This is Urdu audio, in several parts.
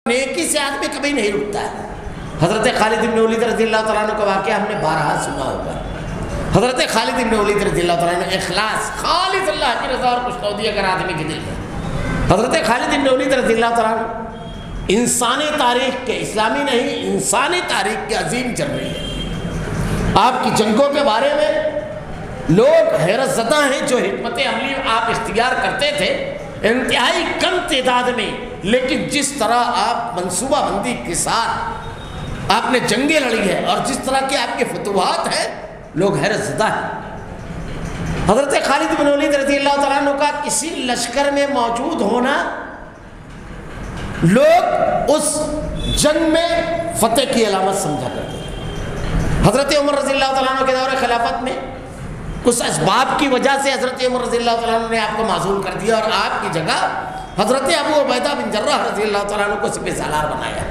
نیکی سے آدمی کبھی نہیں رکتا ہے۔ حضرت خالد بن ولید رضی اللہ تعالیٰ عنہ کا واقعہ ہم نے بارہا سنا ہوگا۔ حضرت خالد بن ولید رضی اللہ تعالیٰ عنہ اخلاص خالص اللہ کی رضا اور خوشنودی اگر آدمی کے دل میں، حضرت خالد بن ولید رضی اللہ تعالیٰ عنہ انسانی تاریخ کے، اسلامی نہیں انسانی تاریخ کے عظیم چل رہی ہے۔ آپ کی جنگوں کے بارے میں لوگ حیرت زدہ ہیں، جو حکمت عملی آپ اختیار کرتے تھے انتہائی کم تعداد میں، لیکن جس طرح آپ منصوبہ بندی کے ساتھ آپ نے جنگیں لڑی ہے اور جس طرح کے آپ کے فتوحات ہیں، لوگ حیرت زدہ ہیں۔ حضرت خالد بن ولید رضی اللہ تعالیٰ عنہ کا کسی لشکر میں موجود ہونا لوگ اس جنگ میں فتح کی علامت سمجھا کرتے ہیں۔ حضرت عمر رضی اللہ تعالیٰ عنہ کے دور خلافت میں کچھ اسباب کی وجہ سے حضرت عمر رضی اللہ تعالیٰ عنہ نے آپ کو معزول کر دیا اور آپ کی جگہ حضرت ابو عبیدہ بن جراح رضی اللہ تعالیٰ عنہ کو سپہ سالار بنایا۔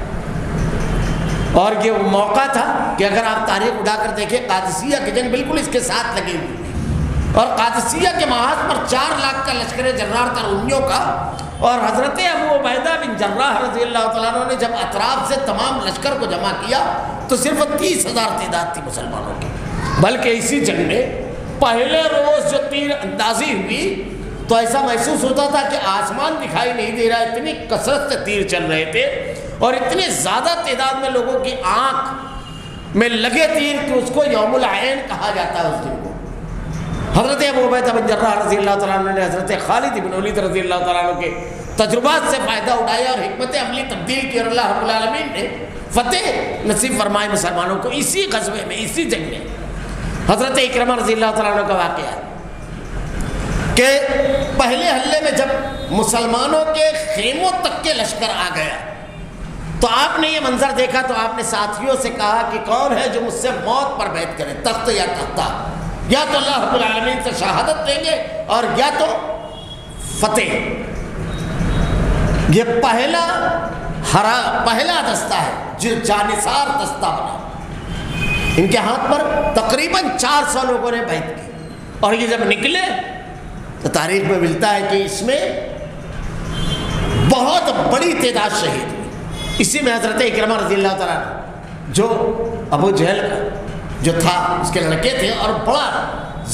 اور یہ وہ موقع تھا کہ اگر آپ تاریخ اٹھا کر دیکھیں، قادسیہ کی جنگ بالکل اس کے ساتھ لگی ہوئی تھی اور قادسیہ کے محاذ پر 4 لاکھ کا لشکر جرار تھا رومیوں کا، اور حضرت ابو عبیدہ بن جراح رضی اللہ تعالیٰ عنہ نے جب اطراف سے تمام لشکر کو جمع کیا تو صرف 30,000 تعداد تھی مسلمانوں کی۔ بلکہ اسی جنگ میں پہلے روز جو تیر اندازی ہوئی تو ایسا محسوس ہوتا تھا کہ آسمان دکھائی نہیں دے رہا، اتنی کثرت سے تیر چل رہے تھے اور اتنے زیادہ تعداد میں لوگوں کی آنکھ میں لگے تیر کہ اس کو یوم العین کہا جاتا ہے اس دن کو۔ حضرت ابو عبیدہ بن جراح رضی اللہ تعالیٰ عنہ نے حضرت خالد بن ولید رضی اللہ تعالیٰ عنہ کے تجربات سے فائدہ اٹھایا اور حکمت عملی تبدیل کی، اور اللہ رب العالمین نے فتح نصیب فرمائے مسلمانوں کو اسی غزوے میں، اسی جنگ میں۔ حضرت اکرمہ رضی اللہ تعالیٰ عنہ کا واقعہ ہے کہ پہلے حملے میں جب مسلمانوں کے خیموں تک کے لشکر آ گیا تو آپ نے یہ منظر دیکھا تو آپ نے ساتھیوں سے کہا کہ کون ہے جو مجھ سے موت پر بیعت کرے، تخت یا تختہ، یا تو اللہ رب العالمین سے شہادت دیں گے اور یا تو فتح۔ یہ پہلا دستہ ہے جو جانثار دستہ بنا، ان کے ہاتھ پر تقریباً 400 لوگوں نے بیعت کی، اور یہ جب نکلے تو تاریخ میں ملتا ہے کہ اس میں بہت بڑی تعداد شہید ہوئی۔ اسی میں حضرت اکرمہ رضی اللہ تعالیٰ عنہ جو ابو جہل کا جو تھا اس کے لڑکے تھے، اور بڑا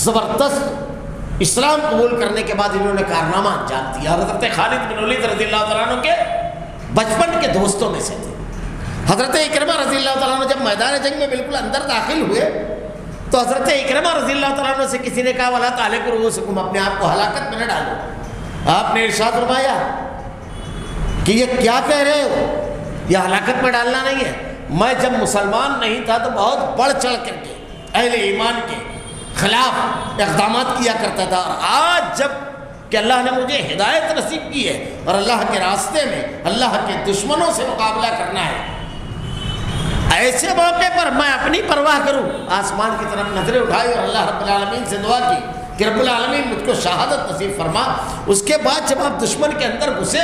زبردست اسلام قبول کرنے کے بعد انہوں نے کارنامہ انجام دیا، اور حضرت خالد بن ولید رضی اللہ تعالیٰ عنہ کے بچپن کے دوستوں میں سے تھے۔ حضرت اکرمہ رضی اللہ تعالیٰ عنہ جب میدان جنگ میں بالکل اندر داخل ہوئے تو حضرت اکرمہ رضی اللہ تعالیٰ عنہ سے کسی نے کہا وَلَا تَعْلِقُوا رُؤُوسَكُمْ، اپنے آپ کو ہلاکت میں نہ ڈالو۔ آپ نے ارشاد فرمایا کہ یہ کیا کہہ رہے ہو، یہ ہلاکت میں ڈالنا نہیں ہے۔ میں جب مسلمان نہیں تھا تو بہت بڑھ چڑھ کر کے اہل ایمان کے خلاف اقدامات کیا کرتا تھا، اور آج جب کہ اللہ نے مجھے ہدایت نصیب کی ہے اور اللہ کے راستے میں اللہ کے دشمنوں سے مقابلہ کرنا ہے، ایسے موقع پر میں اپنی پرواہ کروں۔ آسمان کی طرف نظریں اٹھائی اور اللہ رب العالمین سے دعا کی کہ رب العالمین مجھ کو شہادت نصیب فرما۔ اس کے بعد جب آپ دشمن کے اندر گھسے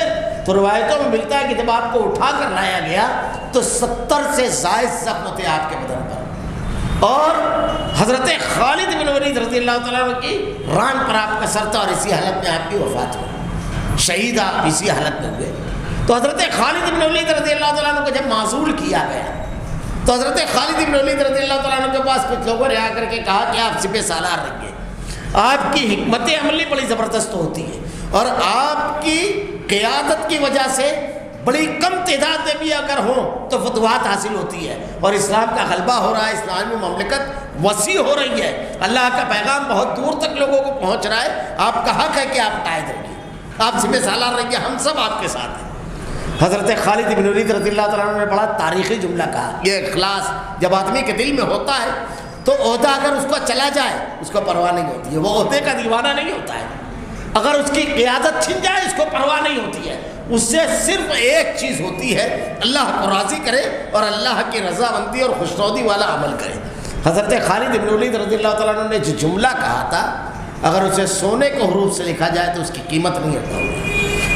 تو روایتوں میں ملتا ہے کہ جب آپ کو اٹھا کر لایا گیا تو 70 سے زائد زخم تھے آپ کے بدن پر، اور حضرت خالد بن ولید رضی اللہ تعالیٰ عنہ کی ران پر آپ کا سر تھا، اور اسی حالت میں آپ کی وفات ہوئی، شہید آپ اسی حالت میں ہوئے۔ تو حضرت خالد بن ولید رضی اللہ تعالیٰ عنہ کو جب معزول کیا گیا تو حضرت خالد بن ولید رضی اللہ تعالیٰ عنہ کے پاس کچھ لوگوں نے آ کر کے کہا کہ آپ سپہ سالار رہیں گے۔ آپ کی حکمت عملی بڑی زبردست ہوتی ہے اور آپ کی قیادت کی وجہ سے بڑی کم تعداد میں بھی اگر ہوں تو فتوحات حاصل ہوتی ہے، اور اسلام کا غلبہ ہو رہا ہے، اسلامی مملکت وسیع ہو رہی ہے، اللہ کا پیغام بہت دور تک لوگوں کو پہنچ رہا ہے۔ آپ کا حق ہے کہ آپ قائد رہیے، آپ سپہ سالار رہیے، ہم سب آپ کے ساتھ ہیں۔ حضرت خالد بن ولید رضی اللہ تعالیٰ عنہ نے بڑا تاریخی جملہ کہا، یہ اخلاص جب آدمی کے دل میں ہوتا ہے تو عہدہ اگر اس کو چلا جائے اس کو پرواہ نہیں ہوتی ہے، وہ عہدے کا دیوانہ نہیں ہوتا ہے۔ اگر اس کی قیادت چھن جائے اس کو پرواہ نہیں ہوتی ہے، اس سے صرف ایک چیز ہوتی ہے، اللہ کو راضی کرے اور اللہ کی رضا مندی اور خوشنودی والا عمل کرے۔ حضرت خالد بن ولید رضی اللہ تعالیٰ عنہ نے جو جملہ کہا تھا اگر اسے سونے کے حروف سے لکھا جائے تو اس کی قیمت نہیں رکھتا ہوگی۔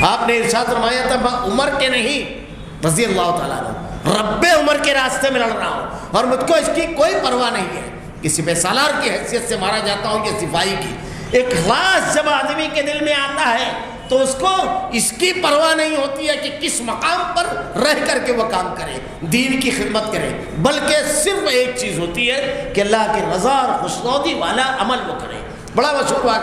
آپ نے ارشاد فرمایا تھا میں عمر کے نہیں رضی اللہ تعالیٰ عنہ رب عمر کے راستے میں لڑ رہا ہوں، اور مجھ کو اس کی کوئی پرواہ نہیں ہے کہ سپہ سالار کی حیثیت سے مارا جاتا ہوں کہ سپاہی کی۔ اخلاص جب آدمی کے دل میں آتا ہے تو اس کو اس کی پرواہ نہیں ہوتی ہے کہ کس مقام پر رہ کر کے وہ کام کرے، دین کی خدمت کرے، بلکہ صرف ایک چیز ہوتی ہے کہ اللہ کی رضا اور خوشنودی والا عمل وہ کرے۔ بڑا مشہور واقعہ